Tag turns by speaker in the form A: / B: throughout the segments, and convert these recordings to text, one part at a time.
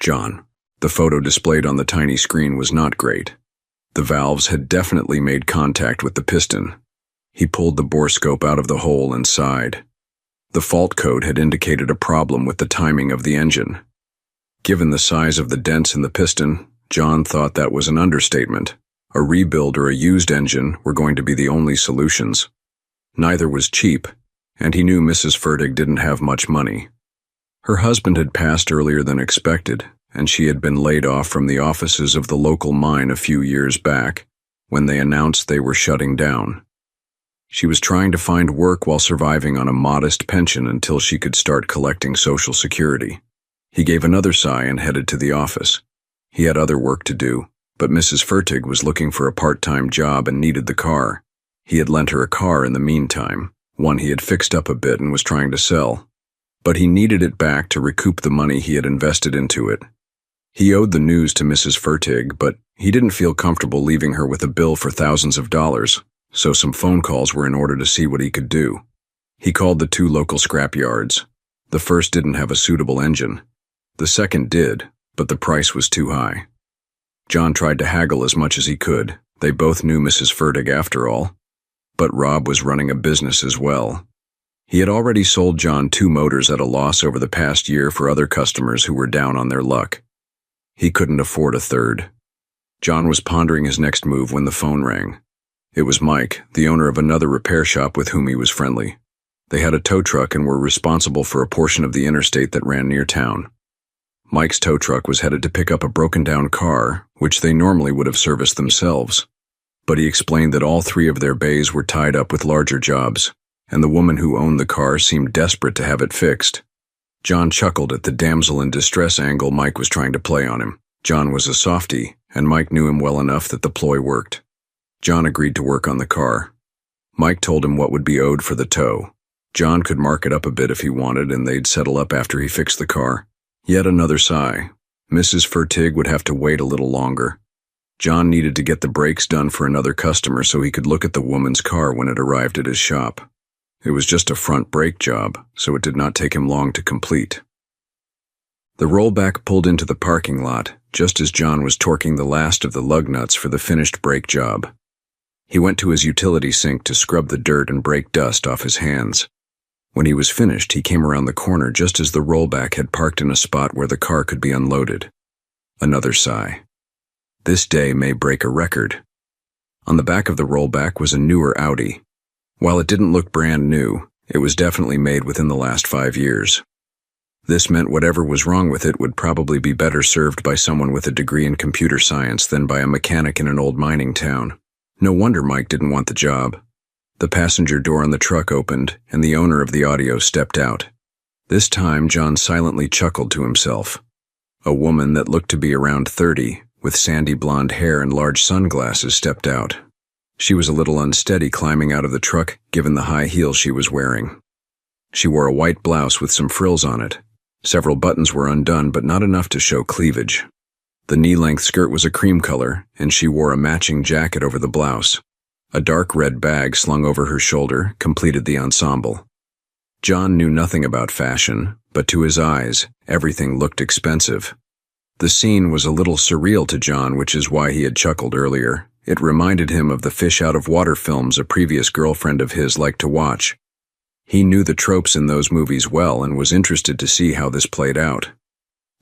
A: John. The photo displayed on the tiny screen was not great. The valves had definitely made contact with the piston. He pulled the borescope out of the hole and sighed. The fault code had indicated a problem with the timing of the engine. Given the size of the dents in the piston, John thought that was an understatement. A rebuild or a used engine were going to be the only solutions. Neither was cheap, and he knew Mrs. Fertig didn't have much money. Her husband had passed earlier than expected, and she had been laid off from the offices of the local mine a few years back, when they announced they were shutting down. She was trying to find work while surviving on a modest pension until she could start collecting Social Security. He gave another sigh and headed to the office. He had other work to do, but Mrs. Fertig was looking for a part-time job and needed the car. He had lent her a car in the meantime, one he had fixed up a bit and was trying to sell. But he needed it back to recoup the money he had invested into it. He owed the news to Mrs. Fertig, but he didn't feel comfortable leaving her with a bill for thousands of dollars, so some phone calls were in order to see what he could do. He called the 2 local scrap yards. The first didn't have a suitable engine. The second did, but the price was too high. John tried to haggle as much as he could. They both knew Mrs. Fertig after all. But Rob was running a business as well. He had already sold John 2 motors at a loss over the past year for other customers who were down on their luck. He couldn't afford a third. John was pondering his next move when the phone rang. It was Mike, the owner of another repair shop with whom he was friendly. They had a tow truck and were responsible for a portion of the interstate that ran near town. Mike's tow truck was headed to pick up a broken-down car, which they normally would have serviced themselves. But he explained that all 3 of their bays were tied up with larger jobs, and the woman who owned the car seemed desperate to have it fixed. John chuckled at the damsel in distress angle Mike was trying to play on him. John was a softie, and Mike knew him well enough that the ploy worked. John agreed to work on the car. Mike told him what would be owed for the tow. John could mark it up a bit if he wanted, and they'd settle up after he fixed the car. Yet another sigh. Mrs. Fertig would have to wait a little longer. John needed to get the brakes done for another customer so he could look at the woman's car when it arrived at his shop. It was just a front brake job, so it did not take him long to complete. The rollback pulled into the parking lot, just as John was torquing the last of the lug nuts for the finished brake job. He went to his utility sink to scrub the dirt and brake dust off his hands. When he was finished, he came around the corner just as the rollback had parked in a spot where the car could be unloaded. Another sigh. This day may break a record. On the back of the rollback was a newer Audi. While it didn't look brand new, it was definitely made within the last 5 years. This meant whatever was wrong with it would probably be better served by someone with a degree in computer science than by a mechanic in an old mining town. No wonder Mike didn't want the job. The passenger door on the truck opened, and the owner of the audio stepped out. This time, John silently chuckled to himself. A woman that looked to be around 30, with sandy blonde hair and large sunglasses, stepped out. She was a little unsteady climbing out of the truck, given the high heels she was wearing. She wore a white blouse with some frills on it. Several buttons were undone, but not enough to show cleavage. The knee-length skirt was a cream color, and she wore a matching jacket over the blouse. A dark red bag slung over her shoulder completed the ensemble. John knew nothing about fashion, but to his eyes, everything looked expensive. The scene was a little surreal to John, which is why he had chuckled earlier. It reminded him of the fish-out-of-water films a previous girlfriend of his liked to watch. He knew the tropes in those movies well and was interested to see how this played out.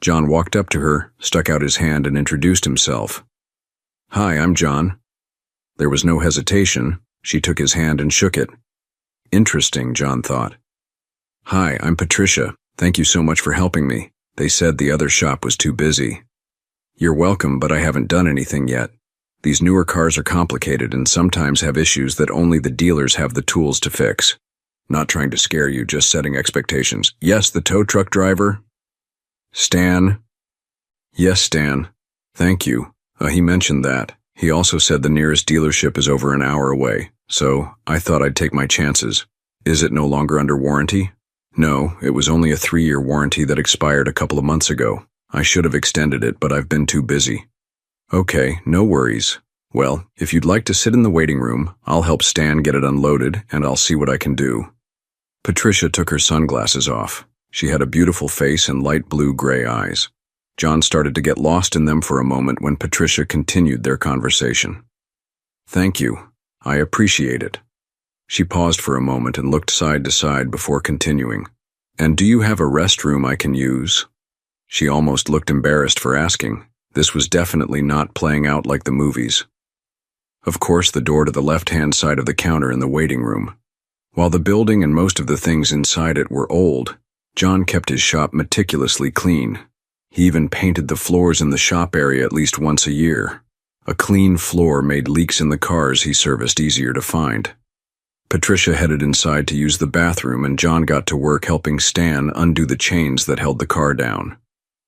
A: John walked up to her, stuck out his hand, and introduced himself. "Hi, I'm John." There was no hesitation. She took his hand and shook it. Interesting, John thought. "Hi, I'm Patricia. Thank you so much for helping me. They said the other shop was too busy." "You're welcome, but I haven't done anything yet. These newer cars are complicated and sometimes have issues that only the dealers have the tools to fix. Not trying to scare you, just setting expectations. Yes, the tow truck driver? Stan? Yes, Stan. Thank you. He mentioned that. He also said the nearest dealership is over an hour away, so I thought I'd take my chances. Is it no longer under warranty? No, it was only a 3-year warranty that expired a couple of months ago. I should have extended it, but I've been too busy. Okay, no worries. Well, if you'd like to sit in the waiting room, I'll help Stan get it unloaded, and I'll see what I can do. Patricia took her sunglasses off. She had a beautiful face and light blue-gray eyes. John started to get lost in them for a moment when Patricia continued their conversation. "Thank you. I appreciate it." She paused for a moment and looked side to side before continuing. "And do you have a restroom I can use?" She almost looked embarrassed for asking. This was definitely not playing out like the movies. Of course, the door to the left-hand side of the counter in the waiting room. While the building and most of the things inside it were old, John kept his shop meticulously clean. He even painted the floors in the shop area at least once a year. A clean floor made leaks in the cars he serviced easier to find. Patricia headed inside to use the bathroom, and John got to work helping Stan undo the chains that held the car down.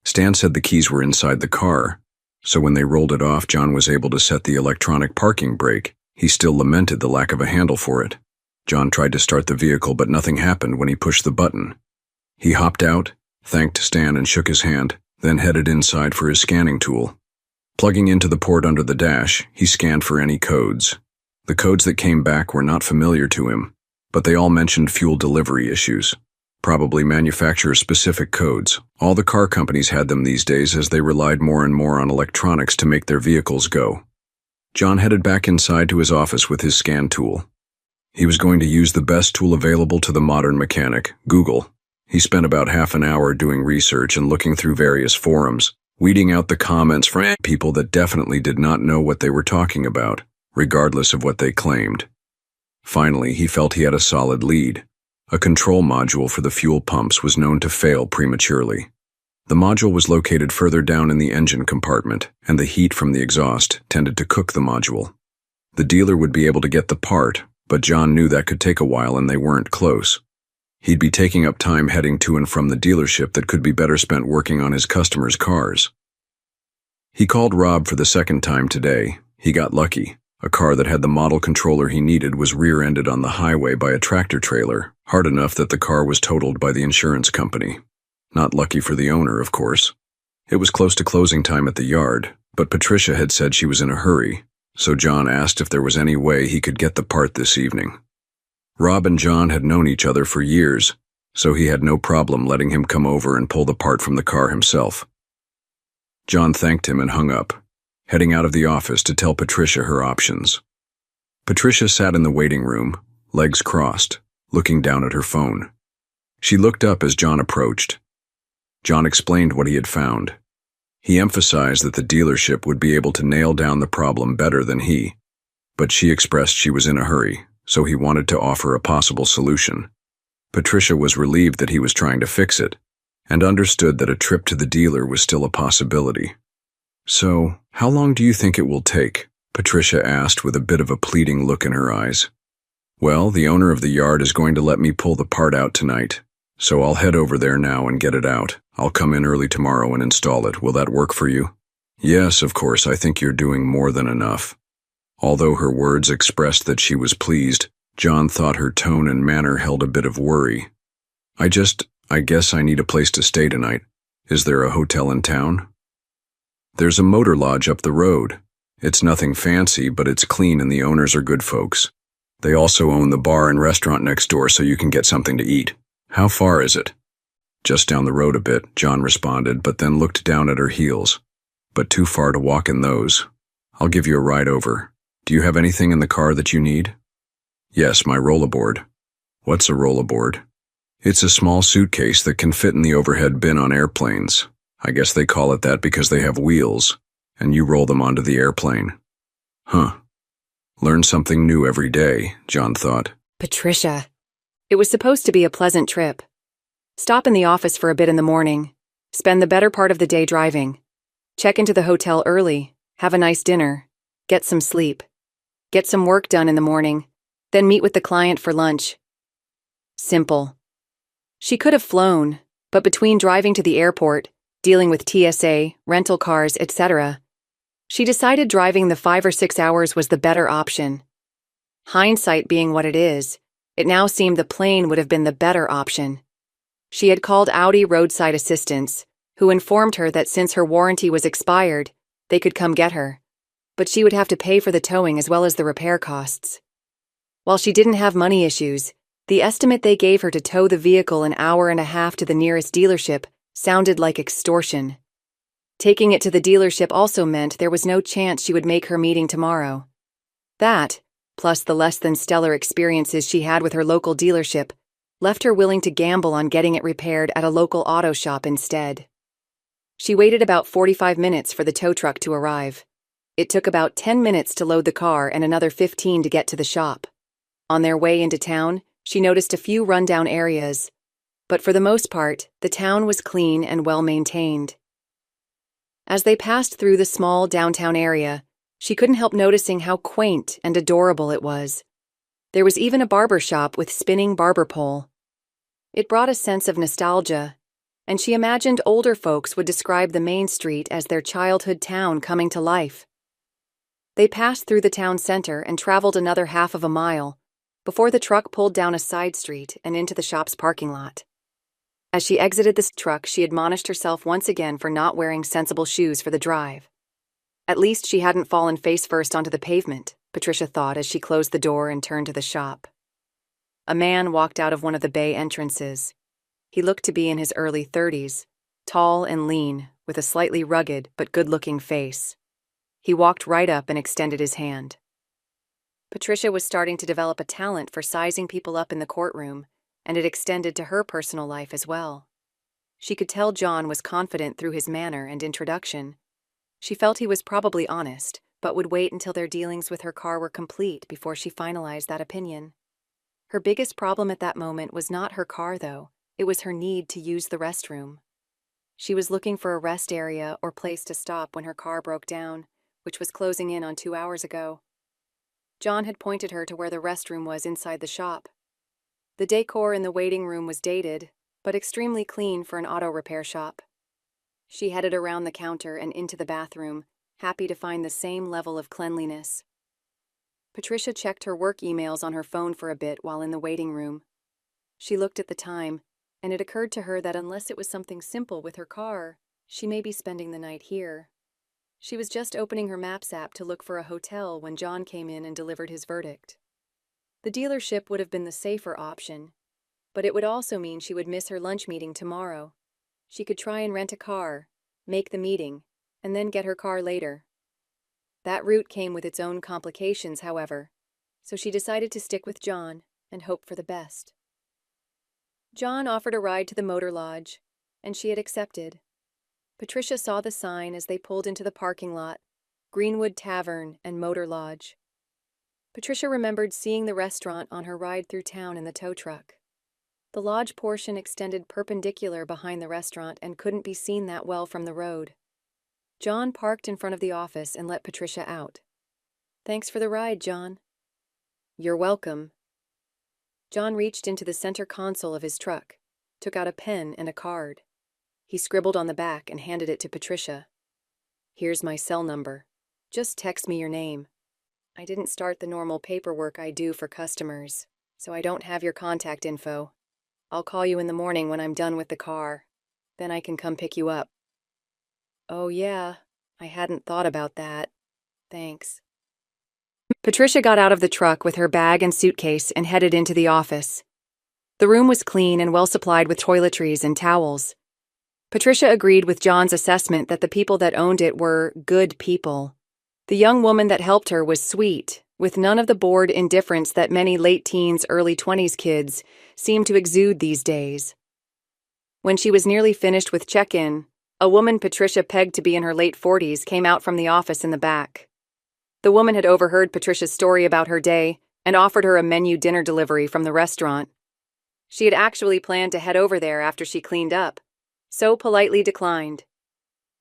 A: Stan said the keys were inside the car, so when they rolled it off, John was able to set the electronic parking brake. He still lamented the lack of a handle for it. John tried to start the vehicle, but nothing happened when he pushed the button. He hopped out, thanked Stan and shook his hand, then headed inside for his scanning tool. Plugging into the port under the dash, he scanned for any codes. The codes that came back were not familiar to him, but they all mentioned fuel delivery issues. Probably manufacturer-specific codes. All the car companies had them these days as they relied more and more on electronics to make their vehicles go. John headed back inside to his office with his scan tool. He was going to use the best tool available to the modern mechanic, Google. He spent about half an hour doing research and looking through various forums, weeding out the comments from people that definitely did not know what they were talking about, regardless of what they claimed. Finally, he felt he had a solid lead. A control module for the fuel pumps was known to fail prematurely. The module was located further down in the engine compartment, and the heat from the exhaust tended to cook the module. The dealer would be able to get the part, but John knew that could take a while and they weren't close. He'd be taking up time heading to and from the dealership that could be better spent working on his customers' cars. He called Rob for the second time today. He got lucky. A car that had the model controller he needed was rear-ended on the highway by a tractor trailer, hard enough that the car was totaled by the insurance company. Not lucky for the owner, of course. It was close to closing time at the yard, but Patricia had said she was in a hurry, so John asked if there was any way he could get the part this evening. Rob and John had known each other for years, so he had no problem letting him come over and pull the part from the car himself. John thanked him and hung up, heading out of the office to tell Patricia her options. Patricia sat in the waiting room, legs crossed, looking down at her phone. She looked up as John approached. John explained what he had found. He emphasized that the dealership would be able to nail down the problem better than he, but she expressed she was in a hurry, so he wanted to offer a possible solution. Patricia was relieved that he was trying to fix it, and understood that a trip to the dealer was still a possibility. "So, how long do you think it will take?" Patricia asked with a bit of a pleading look in her eyes. "Well, the owner of the yard is going to let me pull the part out tonight, so I'll head over there now and get it out. I'll come in early tomorrow and install it. Will that work for you?" "Yes, of course, I think you're doing more than enough." Although her words expressed that she was pleased, John thought her tone and manner held a bit of worry. I guess I need a place to stay tonight. Is there a hotel in town?" "There's a motor lodge up the road. It's nothing fancy, but it's clean and the owners are good folks. They also own the bar and restaurant next door so you can get something to eat." "How far is it?" "Just down the road a bit," John responded, but then looked down at her heels. "But too far to walk in those. I'll give you a ride over. Do you have anything in the car that you need?" "Yes, my rollerboard." "What's a rollerboard?" "It's a small suitcase that can fit in the overhead bin on airplanes. I guess they call it that because they have wheels, and you roll them onto the airplane." "Huh. Learn something new every day," John thought.
B: Patricia. It was supposed to be a pleasant trip. Stop in the office for a bit in the morning. Spend the better part of the day driving. Check into the hotel early. Have a nice dinner. Get some sleep. Get some work done in the morning. Then meet with the client for lunch. Simple. She could have flown, but between driving to the airport, dealing with TSA, rental cars, etc., she decided driving the 5 or 6 hours was the better option. Hindsight being what it is, it now seemed the plane would have been the better option. She had called Audi roadside assistance, who informed her that since her warranty was expired, they could come get her, but she would have to pay for the towing as well as the repair costs. While she didn't have money issues, the estimate they gave her to tow the vehicle an hour and a half to the nearest dealership sounded like extortion. Taking it to the dealership also meant there was no chance she would make her meeting tomorrow. That, plus the less than stellar experiences she had with her local dealership, left her willing to gamble on getting it repaired at a local auto shop instead. She waited about 45 minutes for the tow truck to arrive. It took about 10 minutes to load the car and another 15 to get to the shop. On their way into town, she noticed a few rundown areas, but for the most part, the town was clean and well-maintained. As they passed through the small downtown area, she couldn't help noticing how quaint and adorable it was. There was even a barber shop with spinning barber pole. It brought a sense of nostalgia, and she imagined older folks would describe the main street as their childhood town coming to life. They passed through the town center and traveled another half of a mile before the truck pulled down a side street and into the shop's parking lot. As she exited the truck, she admonished herself once again for not wearing sensible shoes for the drive. At least she hadn't fallen face first onto the pavement, Patricia thought as she closed the door and turned to the shop. A man walked out of one of the bay entrances. He looked to be in his early 30s, tall and lean, with a slightly rugged but good-looking face. He walked right up and extended his hand. Patricia was starting to develop a talent for sizing people up in the courtroom, and it extended to her personal life as well. She could tell John was confident through his manner and introduction. She felt he was probably honest, but would wait until their dealings with her car were complete before she finalized that opinion. Her biggest problem at that moment was not her car, though. It was her need to use the restroom. She was looking for a rest area or place to stop when her car broke down, which was closing in on 2 hours ago. John had pointed her to where the restroom was inside the shop. The decor in the waiting room was dated, but extremely clean for an auto repair shop. She headed around the counter and into the bathroom, happy to find the same level of cleanliness. Patricia checked her work emails on her phone for a bit while in the waiting room. She looked at the time, and it occurred to her that unless it was something simple with her car, she may be spending the night here. She was just opening her Maps app to look for a hotel when John came in and delivered his verdict. The dealership would have been the safer option, but it would also mean she would miss her lunch meeting tomorrow. She could try and rent a car, make the meeting, and then get her car later. That route came with its own complications, however, so she decided to stick with John and hope for the best. John offered a ride to the motor lodge, and she had accepted. Patricia saw the sign as they pulled into the parking lot, Greenwood Tavern and Motor Lodge. Patricia remembered seeing the restaurant on her ride through town in the tow truck. The lodge portion extended perpendicular behind the restaurant and couldn't be seen that well from the road. John parked in front of the office and let Patricia out. "Thanks for the ride, John." "You're welcome." John reached into the center console of his truck, took out a pen and a card. He scribbled on the back and handed it to Patricia. "Here's my cell number. Just text me your name. I didn't start the normal paperwork I do for customers, so I don't have your contact info. I'll call you in the morning when I'm done with the car. Then I can come pick you up." "Oh yeah, I hadn't thought about that. Thanks." Patricia got out of the truck with her bag and suitcase and headed into the office. The room was clean and well supplied with toiletries and towels. Patricia agreed with John's assessment that the people that owned it were good people. The young woman that helped her was sweet, with none of the bored indifference that many late teens, early 20s kids seem to exude these days. When she was nearly finished with check-in, a woman Patricia pegged to be in her late 40s came out from the office in the back. The woman had overheard Patricia's story about her day and offered her a menu dinner delivery from the restaurant. She had actually planned to head over there after she cleaned up, so politely declined.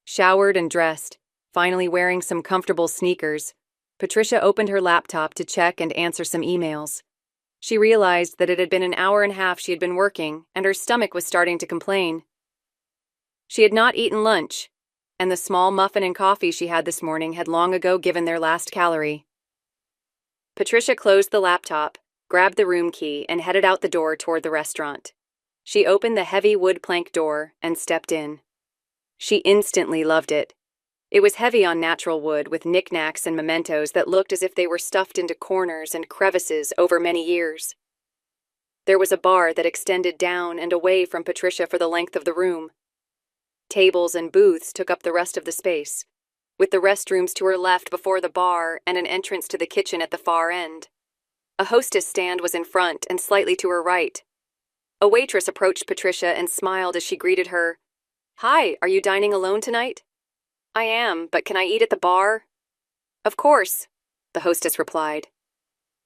B: Showered and dressed, finally wearing some comfortable sneakers, Patricia opened her laptop to check and answer some emails. She realized that it had been an hour and a half she had been working, and her stomach was starting to complain. She had not eaten lunch, and the small muffin and coffee she had this morning had long ago given their last calorie. Patricia closed the laptop, grabbed the room key, and headed out the door toward the restaurant. She opened the heavy wood plank door and stepped in. She instantly loved it. It was heavy on natural wood with knickknacks and mementos that looked as if they were stuffed into corners and crevices over many years. There was a bar that extended down and away from Patricia for the length of the room. Tables and booths took up the rest of the space, with the restrooms to her left before the bar and an entrance to the kitchen at the far end. A hostess stand was in front and slightly to her right. A waitress approached Patricia and smiled as she greeted her. "Hi, are you dining alone tonight?" "I am, but can I eat at the bar?" "Of course," the hostess replied.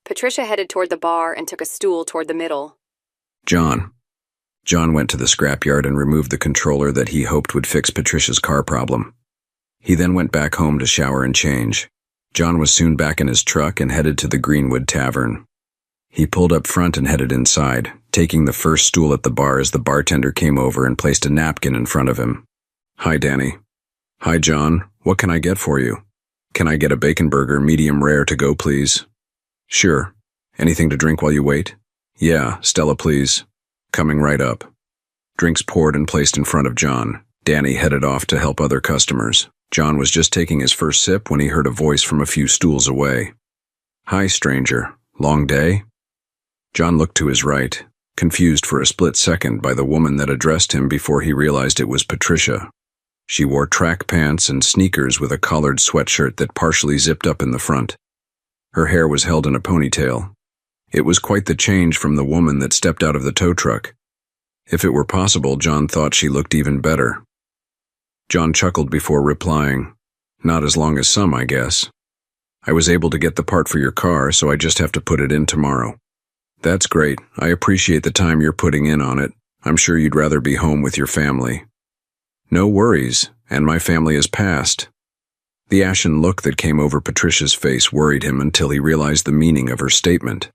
B: Patricia headed toward the bar and took a stool toward the middle.
A: John. John went to the scrapyard and removed the controller that he hoped would fix Patricia's car problem. He then went back home to shower and change. John was soon back in his truck and headed to the Greenwood Tavern. He pulled up front and headed inside, taking the first stool at the bar as the bartender came over and placed a napkin in front of him. "Hi, Danny." "Hi, John. What can I get for you?" "Can I get a bacon burger, medium rare, to go, please?" "Sure. Anything to drink while you wait?" "Yeah, Stella, please." "Coming right up." Drinks poured and placed in front of John. Danny headed off to help other customers. John was just taking his first sip when he heard a voice from a few stools away. "Hi, stranger. Long day?" John looked to his right, confused for a split second by the woman that addressed him before he realized it was Patricia. She wore track pants and sneakers with a collared sweatshirt that partially zipped up in the front. Her hair was held in a ponytail. It was quite the change from the woman that stepped out of the tow truck. If it were possible, John thought she looked even better. John chuckled before replying, "Not as long as some, I guess. I was able to get the part for your car, so I just have to put it in tomorrow." "That's great. I appreciate the time you're putting in on it. I'm sure you'd rather be home with your family." "No worries, and my family has passed." The ashen look that came over Patricia's face worried him until he realized the meaning of her statement.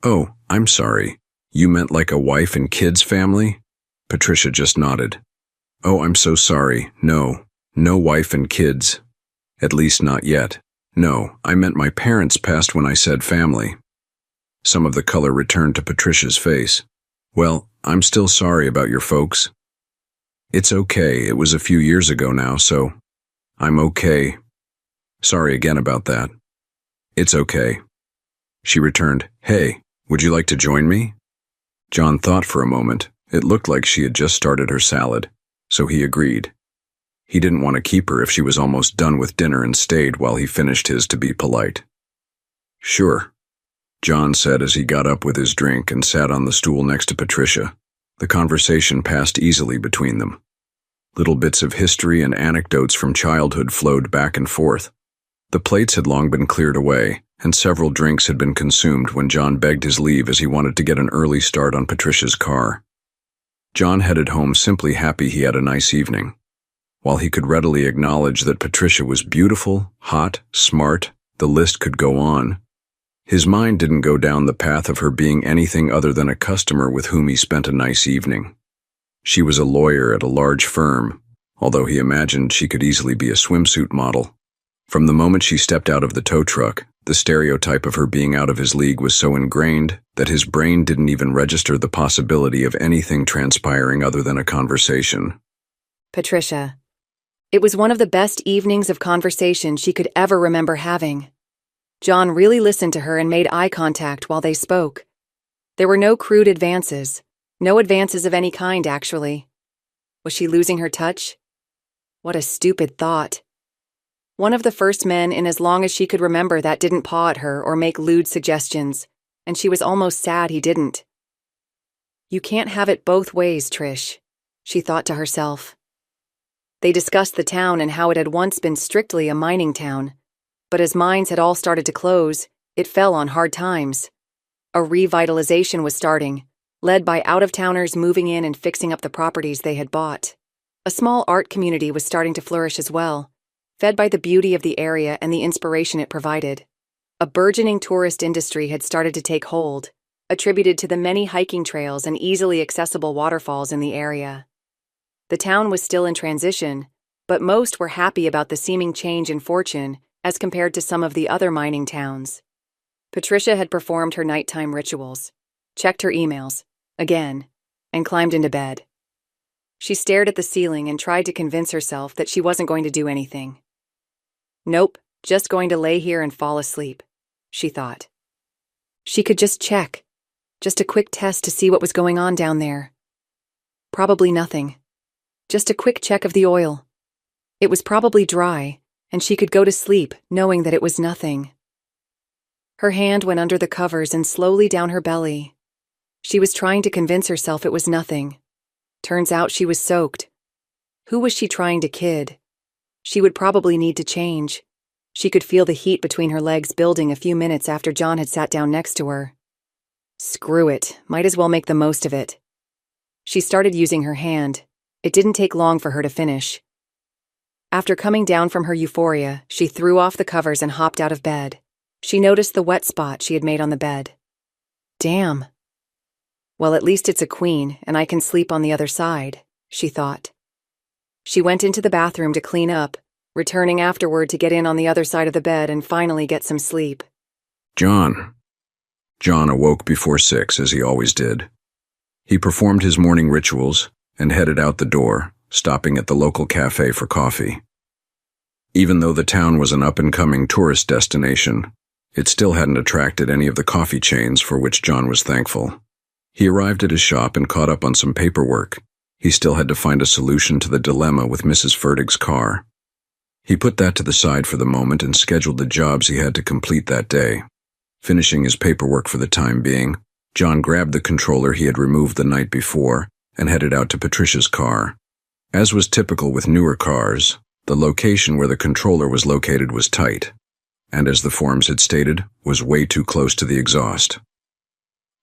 A: "Oh, I'm sorry. You meant like a wife and kids family?" Patricia just nodded. "Oh, I'm so sorry. No wife and kids. At least not yet. No, I meant my parents passed when I said family." Some of the color returned to Patricia's face. "Well, I'm still sorry about your folks." "It's okay. It was a few years ago now, so I'm okay. Sorry again about that." "It's okay." She returned, "Hey, would you like to join me?" John thought for a moment. It looked like she had just started her salad, so he agreed. He didn't want to keep her if she was almost done with dinner and stayed while he finished his to be polite. "Sure," John said as he got up with his drink and sat on the stool next to Patricia. The conversation passed easily between them. Little bits of history and anecdotes from childhood flowed back and forth. The plates had long been cleared away, and several drinks had been consumed when John begged his leave as he wanted to get an early start on Patricia's car. John headed home simply happy he had a nice evening. While he could readily acknowledge that Patricia was beautiful, hot, smart, the list could go on, his mind didn't go down the path of her being anything other than a customer with whom he spent a nice evening. She was a lawyer at a large firm, although he imagined she could easily be a swimsuit model. From the moment she stepped out of the tow truck, the stereotype of her being out of his league was so ingrained that his brain didn't even register the possibility of anything transpiring other than a conversation.
B: Patricia. It was one of the best evenings of conversation she could ever remember having. John really listened to her and made eye contact while they spoke. There were no crude advances. No advances of any kind, actually. Was she losing her touch? What a stupid thought. One of the first men in as long as she could remember that didn't paw at her or make lewd suggestions, and she was almost sad he didn't. You can't have it both ways, Trish, she thought to herself. They discussed the town and how it had once been strictly a mining town, but as mines had all started to close, it fell on hard times. A revitalization was starting, led by out-of-towners moving in and fixing up the properties they had bought. A small art community was starting to flourish as well, fed by the beauty of the area and the inspiration it provided. A burgeoning tourist industry had started to take hold, attributed to the many hiking trails and easily accessible waterfalls in the area. The town was still in transition, but most were happy about the seeming change in fortune as compared to some of the other mining towns. Patricia had performed her nighttime rituals, checked her emails, again, and climbed into bed. She stared at the ceiling and tried to convince herself that she wasn't going to do anything. Nope, just going to lay here and fall asleep, she thought. She could just check, just a quick test to see what was going on down there. Probably nothing. Just a quick check of the oil. It was probably dry, and she could go to sleep knowing that it was nothing. Her hand went under the covers and slowly down her belly. She was trying to convince herself it was nothing. Turns out she was soaked. Who was she trying to kid? She would probably need to change. She could feel the heat between her legs building a few minutes after John had sat down next to her. Screw it, might as well make the most of it. She started using her hand. It didn't take long for her to finish. After coming down from her euphoria, she threw off the covers and hopped out of bed. She noticed the wet spot she had made on the bed. Damn. Well, at least it's a queen, and I can sleep on the other side, she thought. She went into the bathroom to clean up, returning afterward to get in on the other side of the bed and finally get some sleep.
A: John. John awoke before 6, as he always did. He performed his morning rituals and headed out the door, stopping at the local cafe for coffee. Even though the town was an up-and-coming tourist destination, it still hadn't attracted any of the coffee chains, for which John was thankful. He arrived at his shop and caught up on some paperwork. He still had to find a solution to the dilemma with Mrs. Fertig's car. He put that to the side for the moment and scheduled the jobs he had to complete that day. Finishing his paperwork for the time being, John grabbed the controller he had removed the night before and headed out to Patricia's car. As was typical with newer cars, the location where the controller was located was tight, and as the forms had stated, was way too close to the exhaust.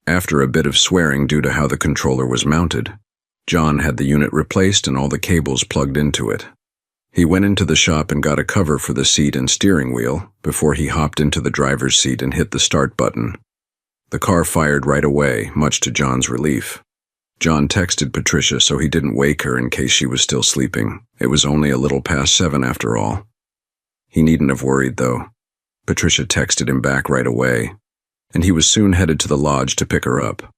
A: After a bit of swearing due to how the controller was mounted, John had the unit replaced and all the cables plugged into it. He went into the shop and got a cover for the seat and steering wheel before he hopped into the driver's seat and hit the start button. The car fired right away, much to John's relief. John texted Patricia so he didn't wake her in case she was still sleeping. It was only a little past 7 after all. He needn't have worried, though. Patricia texted him back right away, and he was soon headed to the lodge to pick her up.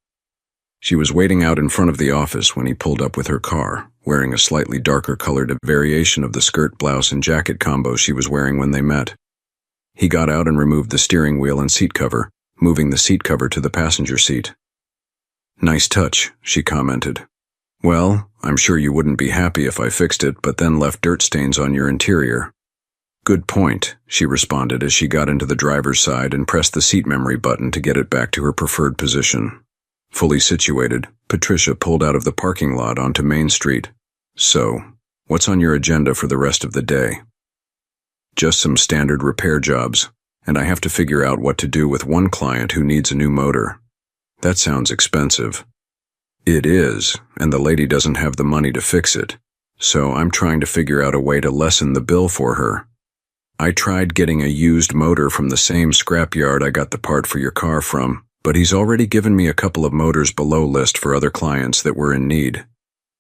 A: She was waiting out in front of the office when he pulled up with her car, wearing a slightly darker colored variation of the skirt, blouse, and jacket combo she was wearing when they met. He got out and removed the steering wheel and seat cover, moving the seat cover to the passenger seat. "Nice touch," she commented. "Well, I'm sure you wouldn't be happy if I fixed it, but then left dirt stains on your interior." "Good point," she responded as she got into the driver's side and pressed the seat memory button to get it back to her preferred position. Fully situated, Patricia pulled out of the parking lot onto Main Street. "So, what's on your agenda for the rest of the day?" "Just some standard repair jobs, and I have to figure out what to do with one client who needs a new motor." "That sounds expensive." "It is, and the lady doesn't have the money to fix it, so I'm trying to figure out a way to lessen the bill for her. I tried getting a used motor from the same scrapyard I got the part for your car from, but he's already given me a couple of motors below list for other clients that were in need.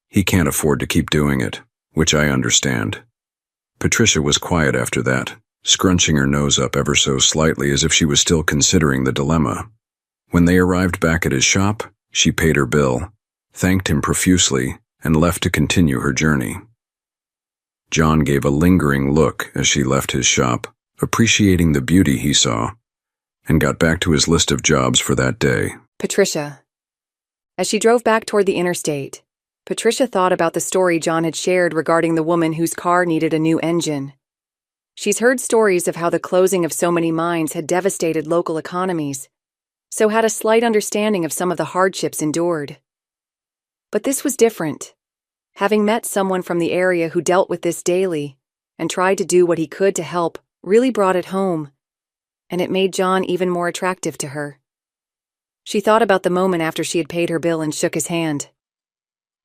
A: He can't afford to keep doing it, which I understand." Patricia was quiet after that, scrunching her nose up ever so slightly as if she was still considering the dilemma. When they arrived back at his shop, she paid her bill, thanked him profusely, and left to continue her journey. John gave a lingering look as she left his shop, appreciating the beauty he saw, and got back to his list of jobs for that day.
B: Patricia. As she drove back toward the interstate, Patricia thought about the story John had shared regarding the woman whose car needed a new engine. She's heard stories of how the closing of so many mines had devastated local economies, so had a slight understanding of some of the hardships endured. But this was different. Having met someone from the area who dealt with this daily and tried to do what he could to help really brought it home, and it made John even more attractive to her. She thought about the moment after she had paid her bill and shook his hand.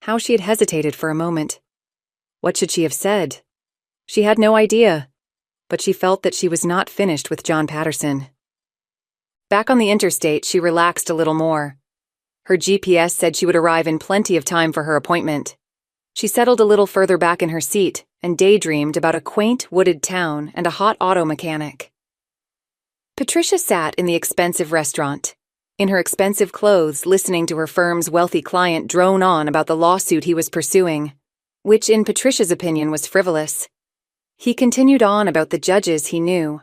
B: How she had hesitated for a moment. What should she have said? She had no idea, but she felt that she was not finished with John Patterson. Back on the interstate, she relaxed a little more. Her GPS said she would arrive in plenty of time for her appointment. She settled a little further back in her seat and daydreamed about a quaint, wooded town and a hot auto mechanic. Patricia sat in the expensive restaurant, in her expensive clothes, listening to her firm's wealthy client drone on about the lawsuit he was pursuing, which in Patricia's opinion was frivolous. He continued on about the judges he knew,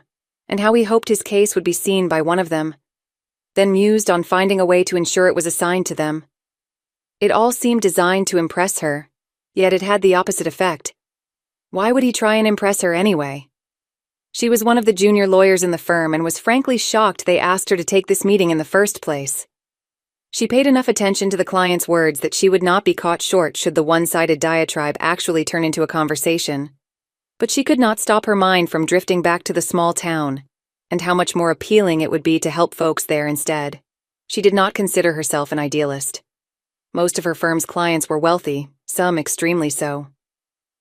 B: and how he hoped his case would be seen by one of them, then mused on finding a way to ensure it was assigned to them. It all seemed designed to impress her, Yet it had the opposite effect. Why would he try and impress her anyway? She was one of the junior lawyers in the firm and was frankly shocked they asked her to take this meeting in the first place. She paid enough attention to the client's words that she would not be caught short should the one-sided diatribe actually turn into a conversation. But she could not stop her mind from drifting back to the small town, and how much more appealing it would be to help folks there instead. She did not consider herself an idealist. Most of her firm's clients were wealthy, some extremely so.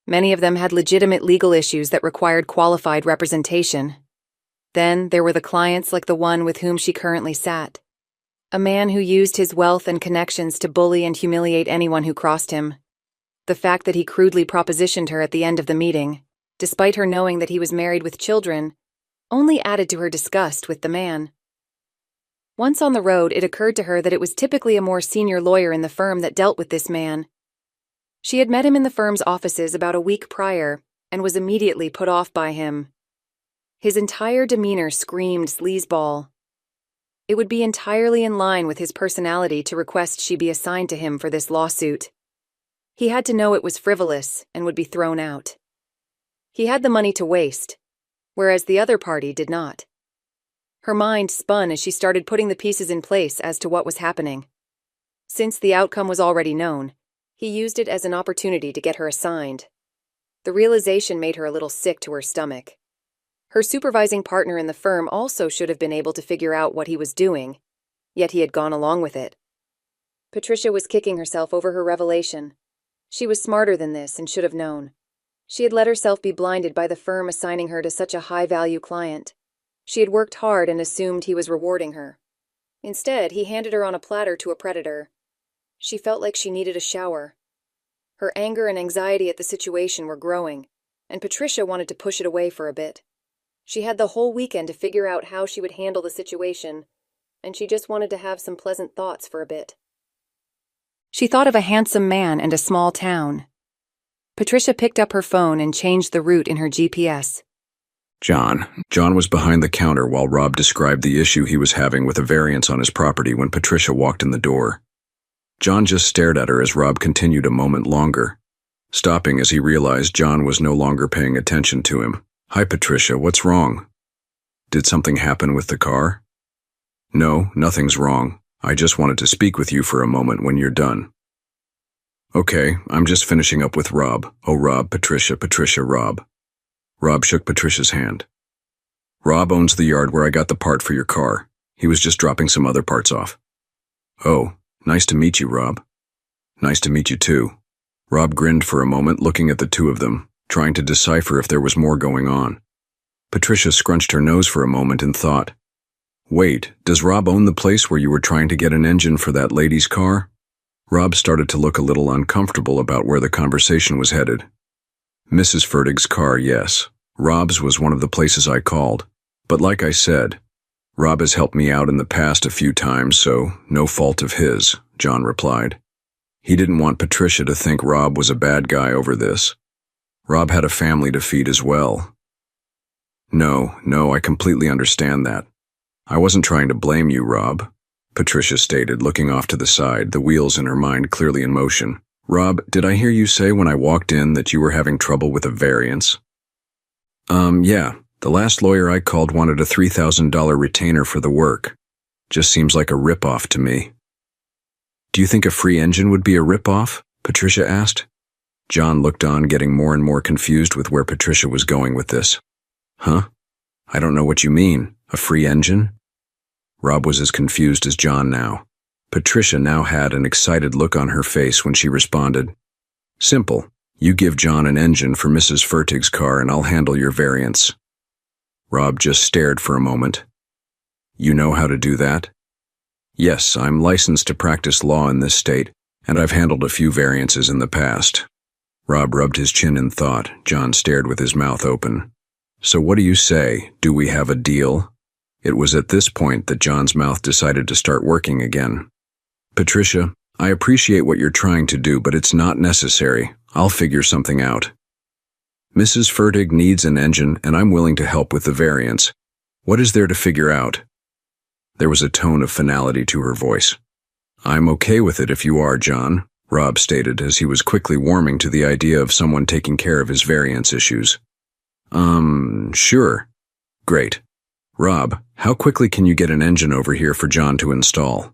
B: Many of them had legitimate legal issues that required qualified representation. Then there were the clients like the one with whom she currently sat. A man who used his wealth and connections to bully and humiliate anyone who crossed him. The fact that he crudely propositioned her at the end of the meeting, despite her knowing that he was married with children, only added to her disgust with the man. Once on the road, it occurred to her that it was typically a more senior lawyer in the firm that dealt with this man. She had met him in the firm's offices about a week prior and was immediately put off by him. His entire demeanor screamed sleazeball. It would be entirely in line with his personality to request she be assigned to him for this lawsuit. He had to know it was frivolous and would be thrown out. He had the money to waste, whereas the other party did not. Her mind spun as she started putting the pieces in place as to what was happening. Since the outcome was already known, he used it as an opportunity to get her assigned. The realization made her a little sick to her stomach. Her supervising partner in the firm also should have been able to figure out what he was doing, yet he had gone along with it. Patricia was kicking herself over her revelation. She was smarter than this and should have known. She had let herself be blinded by the firm assigning her to such a high-value client. She had worked hard and assumed he was rewarding her. Instead, he handed her on a platter to a predator. She felt like she needed a shower. Her anger and anxiety at the situation were growing, and Patricia wanted to push it away for a bit. She had the whole weekend to figure out how she would handle the situation, and she just wanted to have some pleasant thoughts for a bit. She thought of a handsome man and a small town. Patricia picked up her phone and changed the route in her GPS.
A: John was behind the counter while Rob described the issue he was having with a variance on his property when Patricia walked in the door. John just stared at her as Rob continued a moment longer, stopping as he realized John was no longer paying attention to him. "Hi, Patricia, what's wrong? Did something happen with the car?" "No, nothing's wrong. I just wanted to speak with you for a moment when you're done." "Okay, I'm just finishing up with Rob." "Oh, Rob, Patricia, Rob." Rob shook Patricia's hand. "Rob owns the yard where I got the part for your car. He was just dropping some other parts off." "Oh, nice to meet you, Rob." "Nice to meet you too." Rob grinned for a moment, looking at the two of them, trying to decipher if there was more going on. Patricia scrunched her nose for a moment and thought, "Wait, does Rob own the place where you were trying to get an engine for that lady's car?" Rob started to look a little uncomfortable about where the conversation was headed. "Mrs. Fertig's car, yes. Rob's was one of the places I called. But like I said, Rob has helped me out in the past a few times, so no fault of his," John replied. He didn't want Patricia to think Rob was a bad guy over this. Rob had a family to feed as well. No, I completely understand that. I wasn't trying to blame you, Rob," Patricia stated, looking off to the side, the wheels in her mind clearly in motion. "Rob, did I hear you say when I walked in that you were having trouble with a variance?" Yeah. The last lawyer I called wanted a $3,000 retainer for the work. Just seems like a rip-off to me." "Do you think a free engine would be a rip-off?" Patricia asked. John looked on, getting more and more confused with where Patricia was going with this. "Huh? I don't know what you mean. A free engine?" Rob was as confused as John now. Patricia now had an excited look on her face when she responded. "Simple. You give John an engine for Mrs. Fertig's car and I'll handle your variance." Rob just stared for a moment. "You know how to do that?" "Yes, I'm licensed to practice law in this state, and I've handled a few variances in the past." Rob rubbed his chin in thought. John stared with his mouth open. "So what do you say? Do we have a deal?" It was at this point that John's mouth decided to start working again. "Patricia, I appreciate what you're trying to do, but it's not necessary. I'll figure something out. Mrs. Fertig needs an engine, and I'm willing to help with the variance. What is there to figure out?" There was a tone of finality to her voice. "I'm okay with it if you are, John," Rob stated as he was quickly warming to the idea of someone taking care of his variance issues. Sure. Great. Rob, how quickly can you get an engine over here for John to install?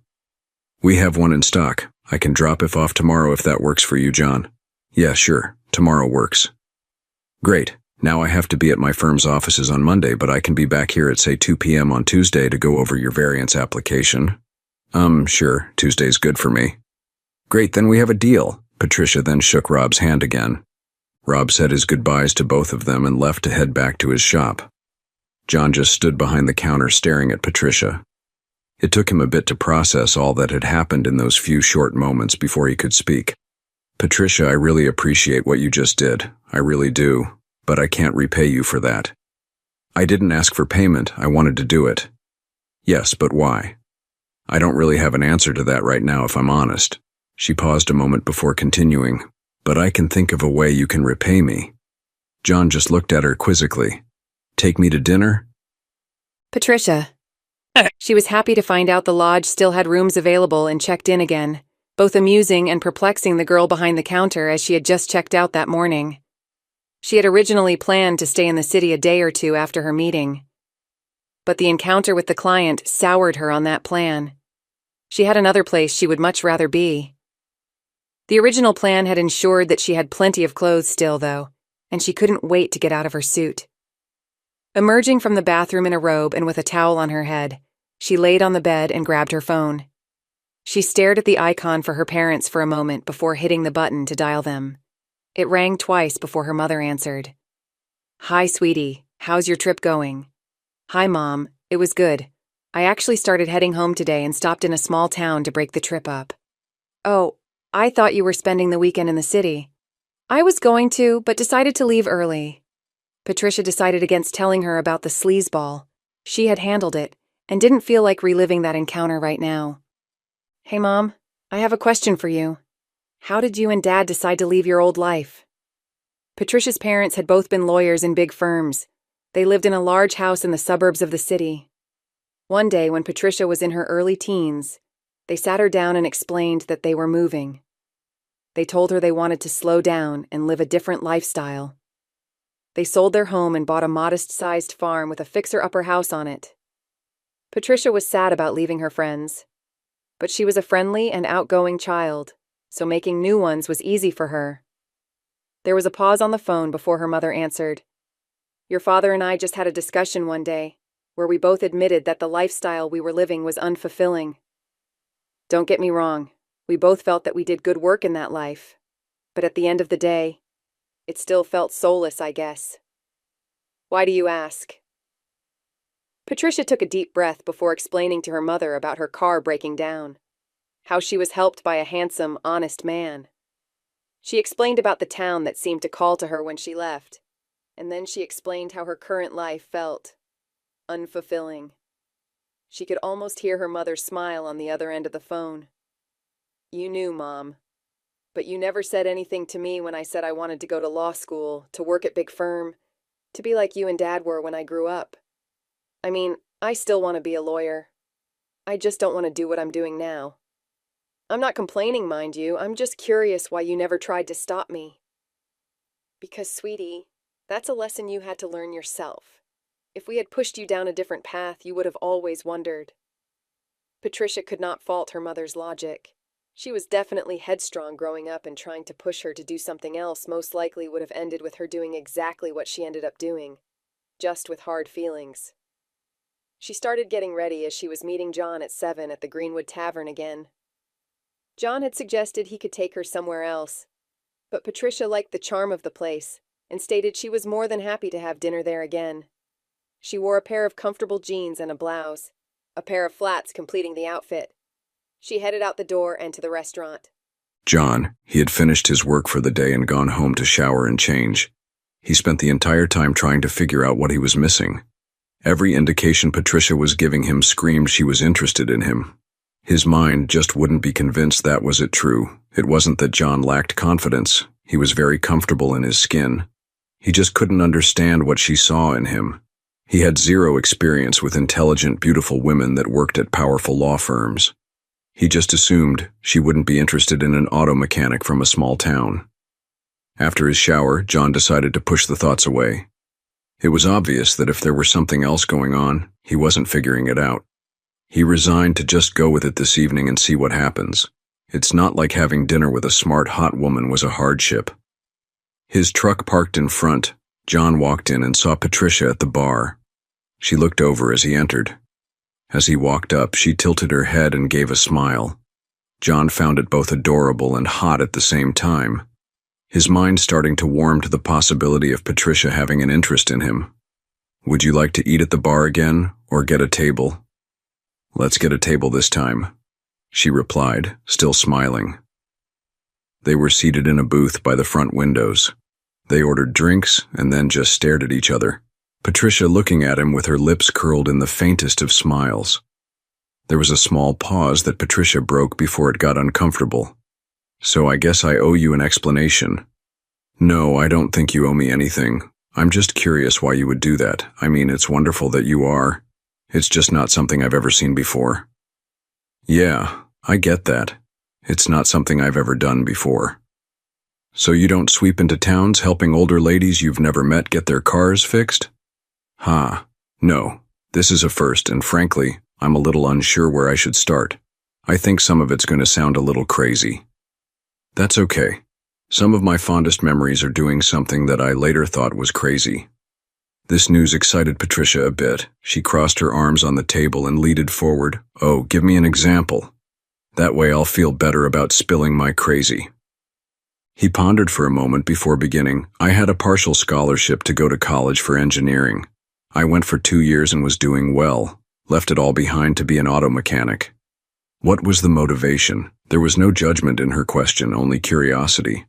A: We have one in stock. I can drop it off tomorrow if that works for you, John. Yeah, sure. Tomorrow works. Great. Now I have to be at my firm's offices on Monday, but I can be back here at, say, 2 p.m. on Tuesday to go over your variance application. Sure. Tuesday's good for me. Great, then we have a deal. Patricia then shook Rob's hand again. Rob said his goodbyes to both of them and left to head back to his shop. John just stood behind the counter staring at Patricia. It took him a bit to process all that had happened in those few short moments before he could speak. Patricia, I really appreciate what you just did. I really do. But I can't repay you for that. I didn't ask for payment. I wanted to do it. Yes, but why? I don't really have an answer to that right now, if I'm honest. She paused a moment before continuing. But I can think of a way you can repay me. John just looked at her quizzically. Take me to dinner?
B: Patricia. She was happy to find out the lodge still had rooms available and checked in again, both amusing and perplexing the girl behind the counter as she had just checked out that morning. She had originally planned to stay in the city a day or two after her meeting. But the encounter with the client soured her on that plan. She had another place she would much rather be. The original plan had ensured that she had plenty of clothes still, though, and she couldn't wait to get out of her suit. Emerging from the bathroom in a robe and with a towel on her head, she laid on the bed and grabbed her phone. She stared at the icon for her parents for a moment before hitting the button to dial them. It rang twice before her mother answered. Hi, sweetie. How's your trip going? Hi, Mom. It was good. I actually started heading home today and stopped in a small town to break the trip up. Oh, I thought you were spending the weekend in the city. I was going to, but decided to leave early. Patricia decided against telling her about the sleazeball. She had handled it and didn't feel like reliving that encounter right now. Hey, Mom, I have a question for you. How did you and Dad decide to leave your old life? Patricia's parents had both been lawyers in big firms. They lived in a large house in the suburbs of the city. One day, when Patricia was in her early teens, they sat her down and explained that they were moving. They told her they wanted to slow down and live a different lifestyle. They sold their home and bought a modest-sized farm with a fixer-upper house on it. Patricia was sad about leaving her friends, but she was a friendly and outgoing child, so making new ones was easy for her. There was a pause on the phone before her mother answered. Your father and I just had a discussion one day, where we both admitted that the lifestyle we were living was unfulfilling. Don't get me wrong, we both felt that we did good work in that life, but at the end of the day, it still felt soulless, I guess. Why do you ask? Patricia took a deep breath before explaining to her mother about her car breaking down, how she was helped by a handsome, honest man. She explained about the town that seemed to call to her when she left, and then she explained how her current life felt unfulfilling. She could almost hear her mother smile on the other end of the phone. You knew, Mom, but you never said anything to me when I said I wanted to go to law school, to work at big firm, to be like you and Dad were when I grew up. I mean, I still want to be a lawyer. I just don't want to do what I'm doing now. I'm not complaining, mind you. I'm just curious why you never tried to stop me. Because, sweetie, that's a lesson you had to learn yourself. If we had pushed you down a different path, you would have always wondered. Patricia could not fault her mother's logic. She was definitely headstrong growing up, and trying to push her to do something else most likely would have ended with her doing exactly what she ended up doing, just with hard feelings. She started getting ready as she was meeting John at 7 at the Greenwood Tavern again. John had suggested he could take her somewhere else, but Patricia liked the charm of the place and stated she was more than happy to have dinner there again. She wore a pair of comfortable jeans and a blouse, a pair of flats completing the outfit. She headed out the door and to the restaurant.
A: John, he had finished his work for the day and gone home to shower and change. He spent the entire time trying to figure out what he was missing. Every indication Patricia was giving him screamed she was interested in him. His mind just wouldn't be convinced that was it true. It wasn't that John lacked confidence. He was very comfortable in his skin. He just couldn't understand what she saw in him. He had zero experience with intelligent, beautiful women that worked at powerful law firms. He just assumed she wouldn't be interested in an auto mechanic from a small town. After his shower, John decided to push the thoughts away. It was obvious that if there were something else going on, he wasn't figuring it out. He resigned to just go with it this evening and see what happens. It's not like having dinner with a smart, hot woman was a hardship. His truck parked in front. John walked in and saw Patricia at the bar. She looked over as he entered. As he walked up, she tilted her head and gave a smile. John found it both adorable and hot at the same time. His mind starting to warm to the possibility of Patricia having an interest in him. "Would you like to eat at the bar again, or get a table?" "Let's get a table this time," she replied, still smiling. They were seated in a booth by the front windows. They ordered drinks and then just stared at each other, Patricia looking at him with her lips curled in the faintest of smiles. There was a small pause that Patricia broke before it got uncomfortable. "So I guess I owe you an explanation." "No, I don't think you owe me anything. I'm just curious why you would do that. I mean, it's wonderful that you are. It's just not something I've ever seen before." "Yeah, I get that. It's not something I've ever done before." "So you don't sweep into towns helping older ladies you've never met get their cars fixed?" No. This is a first, and frankly, I'm a little unsure where I should start. I think some of it's going to sound a little crazy." "That's okay. Some of my fondest memories are doing something that I later thought was crazy." This news excited Patricia a bit. She crossed her arms on the table and leaned forward. "Oh, give me an example. That way I'll feel better about spilling my crazy." He pondered for a moment before beginning. "I had a partial scholarship to go to college for engineering. I went for 2 years and was doing well, left it all behind to be an auto mechanic." What was the motivation? There was no judgment in her question, only curiosity.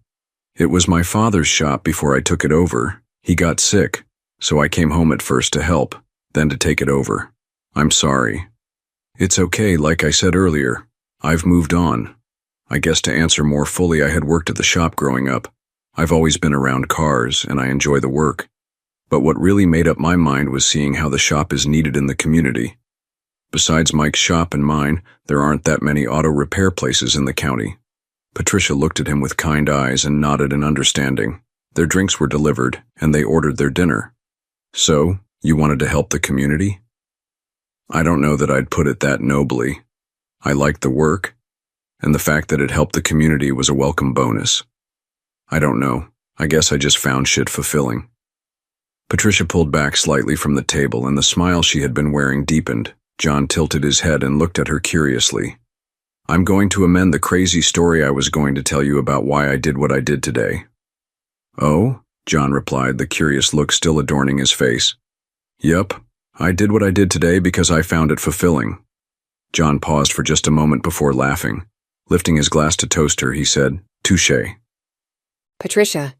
A: "It was my father's shop before I took it over. He got sick, so I came home at first to help, then to take it over. I'm sorry." "It's okay, like I said earlier. I've moved on. I guess to answer more fully, I had worked at the shop growing up. I've always been around cars, and I enjoy the work. But what really made up my mind was seeing how the shop is needed in the community. Besides Mike's shop and mine, there aren't that many auto repair places in the county." Patricia looked at him with kind eyes and nodded in understanding. Their drinks were delivered, and they ordered their dinner. "So, you wanted to help the community?" "I don't know that I'd put it that nobly. I liked the work, and the fact that it helped the community was a welcome bonus. I don't know. I guess I just found shit fulfilling." Patricia pulled back slightly from the table, and the smile she had been wearing deepened. John tilted his head and looked at her curiously. "I'm going to amend the crazy story I was going to tell you about why I did what I did today." "Oh?" John replied, the curious look still adorning his face. "Yup, I did what I did today because I found it fulfilling." John paused for just a moment before laughing. Lifting his glass to toast her, he said, "Touché."
B: Patricia.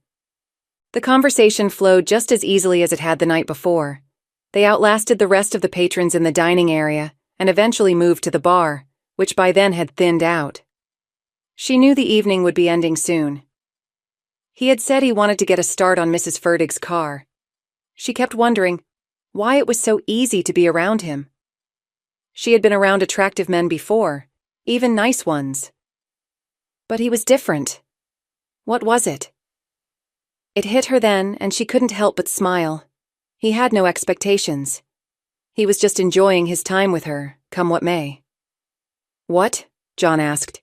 B: The conversation flowed just as easily as it had the night before. They outlasted the rest of the patrons in the dining area and eventually moved to the bar, which by then had thinned out. She knew the evening would be ending soon. He had said he wanted to get a start on Mrs. Ferdig's car. She kept wondering why it was so easy to be around him. She had been around attractive men before, even nice ones. But he was different. What was it? It hit her then, and she couldn't help but smile. He had no expectations. He was just enjoying his time with her, come what may. "What?" John asked.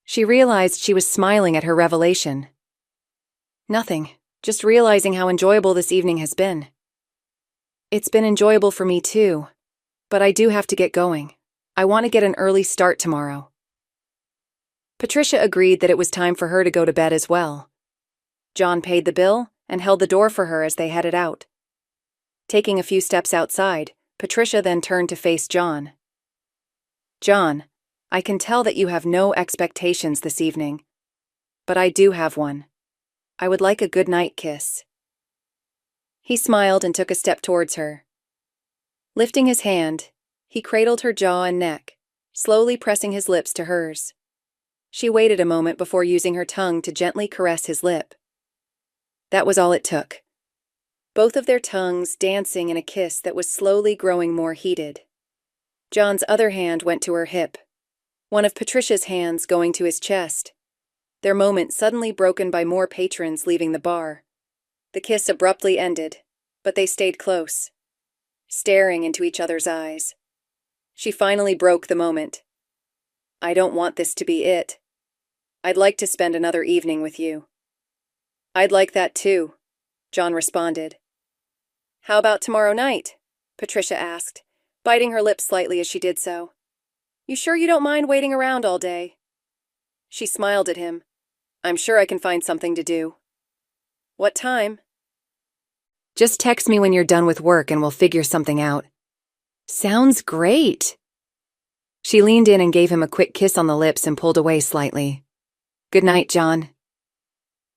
B: She realized she was smiling at her revelation. "Nothing, just realizing how enjoyable this evening has been." "It's been enjoyable for me too, but I do have to get going. I want to get an early start tomorrow." Patricia agreed that it was time for her to go to bed as well. John paid the bill and held the door for her as they headed out. Taking a few steps outside, Patricia then turned to face John. "John, I can tell that you have no expectations this evening, but I do have one. I would like a goodnight kiss." He smiled and took a step towards her. Lifting his hand, he cradled her jaw and neck, slowly pressing his lips to hers. She waited a moment before using her tongue to gently caress his lip. That was all it took. Both of their tongues dancing in a kiss that was slowly growing more heated. John's other hand went to her hip. one of Patricia's hands going to his chest. Their moment suddenly broken by more patrons leaving the bar. The kiss abruptly ended, but they stayed close, staring into each other's eyes. She finally broke the moment. "I don't want this to be it. I'd like to spend another evening with you." "I'd like that too," John responded. "How about tomorrow night?" Patricia asked, biting her lips slightly as she did so. "You sure you don't mind waiting around all day?" She smiled at him. "I'm sure I can find something to do." "What time?" "Just text me when you're done with work and we'll figure something out." "Sounds great." She leaned in and gave him a quick kiss on the lips and pulled away slightly. "Good night, John."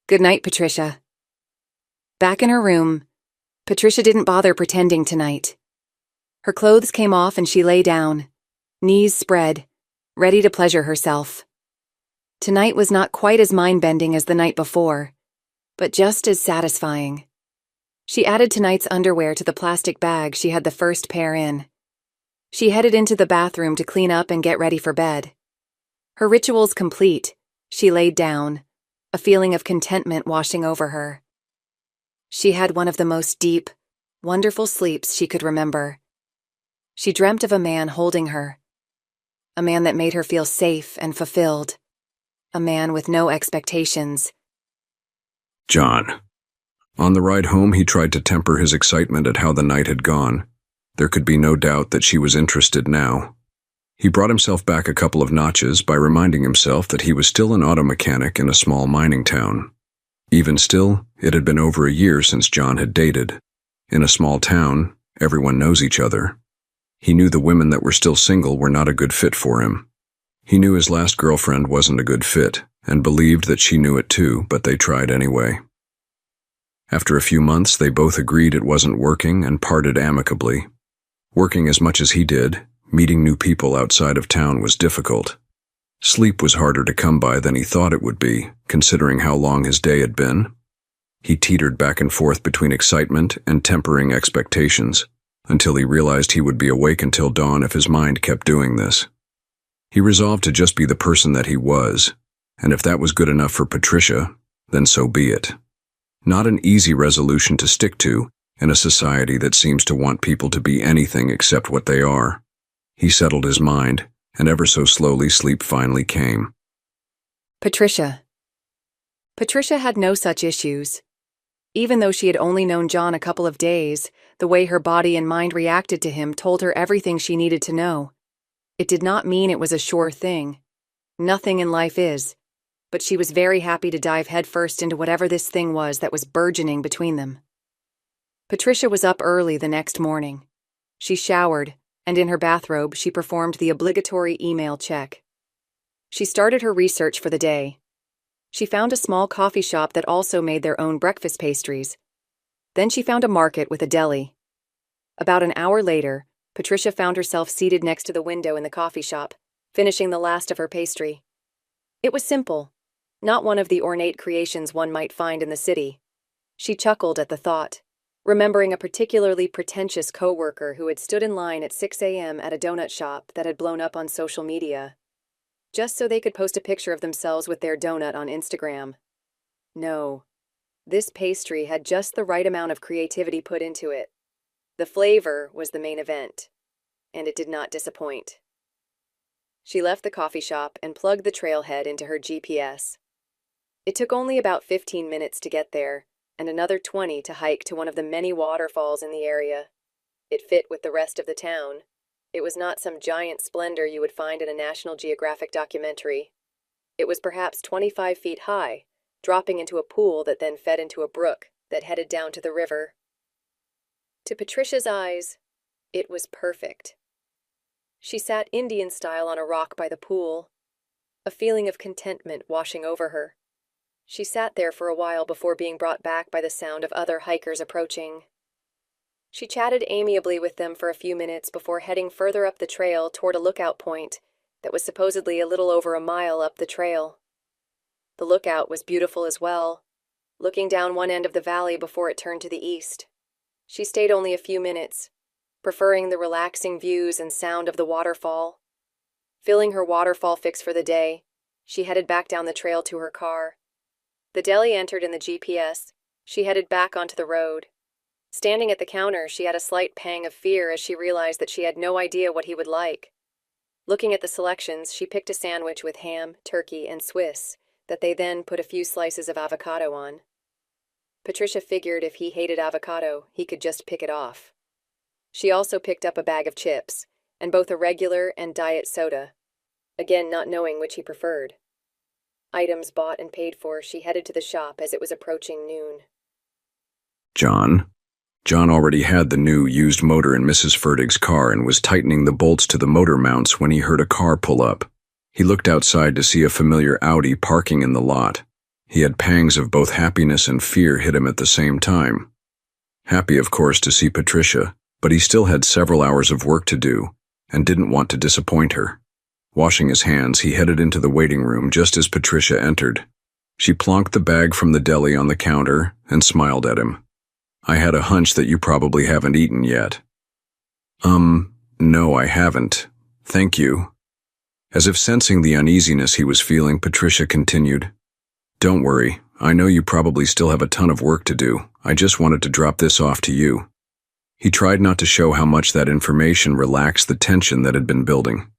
B: "Good night, Patricia." Back in her room, Patricia didn't bother pretending tonight. Her clothes came off and she lay down, knees spread, ready to pleasure herself. Tonight was not quite as mind-bending as the night before, but just as satisfying. She added tonight's underwear to the plastic bag she had the first pair in. She headed into the bathroom to clean up and get ready for bed. Her rituals complete, she laid down, a feeling of contentment washing over her. She had one of the most deep, wonderful sleeps she could remember. She dreamt of a man holding her, a man that made her feel safe and fulfilled, a man with no expectations.
A: John. On the ride home, he tried to temper his excitement at how the night had gone. There could be no doubt that she was interested now. He brought himself back a couple of notches by reminding himself that he was still an auto mechanic in a small mining town. Even still, it had been over a year since John had dated. In a small town, everyone knows each other. He knew the women that were still single were not a good fit for him. He knew his last girlfriend wasn't a good fit, and believed that she knew it too, but they tried anyway. After a few months, they both agreed it wasn't working and parted amicably. Working as much as he did, meeting new people outside of town was difficult. Sleep was harder to come by than he thought it would be, considering how long his day had been. He teetered back and forth between excitement and tempering expectations, until he realized he would be awake until dawn if his mind kept doing this. He resolved to just be the person that he was, and if that was good enough for Patricia, then so be it. Not an easy resolution to stick to in a society that seems to want people to be anything except what they are. He settled his mind, and ever so slowly sleep finally came.
B: Patricia. Patricia had no such issues. Even though she had only known John a couple of days, the way her body and mind reacted to him told her everything she needed to know. It did not mean it was a sure thing. Nothing in life is. But she was very happy to dive headfirst into whatever this thing was that was burgeoning between them. Patricia was up early the next morning. She showered, and in her bathrobe she performed the obligatory email check. She started her research for the day. She found a small coffee shop that also made their own breakfast pastries. Then she found a market with a deli. About an hour later, Patricia found herself seated next to the window in the coffee shop, finishing the last of her pastry. It was simple. Not one of the ornate creations one might find in the city. She chuckled at the thought, remembering a particularly pretentious coworker who had stood in line at 6 a.m. at a donut shop that had blown up on social media, just so they could post a picture of themselves with their donut on Instagram. No, this pastry had just the right amount of creativity put into it. The flavor was the main event, and it did not disappoint. She left the coffee shop and plugged the trailhead into her GPS. It took only about 15 minutes to get there, and another 20 to hike to one of the many waterfalls in the area. It fit with the rest of the town. It was not some giant splendor you would find in a National Geographic documentary. It was perhaps 25 feet high, dropping into a pool that then fed into a brook that headed down to the river. To Patricia's eyes, it was perfect. She sat Indian style on a rock by the pool, a feeling of contentment washing over her. She sat there for a while before being brought back by the sound of other hikers approaching. She chatted amiably with them for a few minutes before heading further up the trail toward a lookout point that was supposedly a little over a mile up the trail. The lookout was beautiful as well, looking down one end of the valley before it turned to the east. She stayed only a few minutes, preferring the relaxing views and sound of the waterfall. Filling her waterfall fix for the day, she headed back down the trail to her car. The deli entered in the GPS. She headed back onto the road. Standing at the counter, she had a slight pang of fear as she realized that she had no idea what he would like. Looking at the selections, she picked a sandwich with ham, turkey, and Swiss that they then put a few slices of avocado on. Patricia figured if he hated avocado, he could just pick it off. She also picked up a bag of chips, and both a regular and diet soda, again not knowing which he preferred. Items bought and paid for, she headed to the shop as it was approaching noon.
A: John already had the new used motor in Mrs. Fertig's car and was tightening the bolts to the motor mounts when he heard a car pull up. He looked outside to see a familiar Audi parking in the lot. He had pangs of both happiness and fear hit him at the same time. Happy, of course, to see Patricia, but he still had several hours of work to do and didn't want to disappoint her. Washing his hands, he headed into the waiting room just as Patricia entered. She plonked the bag from the deli on the counter and smiled at him. "I had a hunch that you probably haven't eaten yet." No, I haven't. Thank you." As if sensing the uneasiness he was feeling, Patricia continued, "Don't worry, I know you probably still have a ton of work to do. I just wanted to drop this off to you." He tried not to show how much that information relaxed the tension that had been building.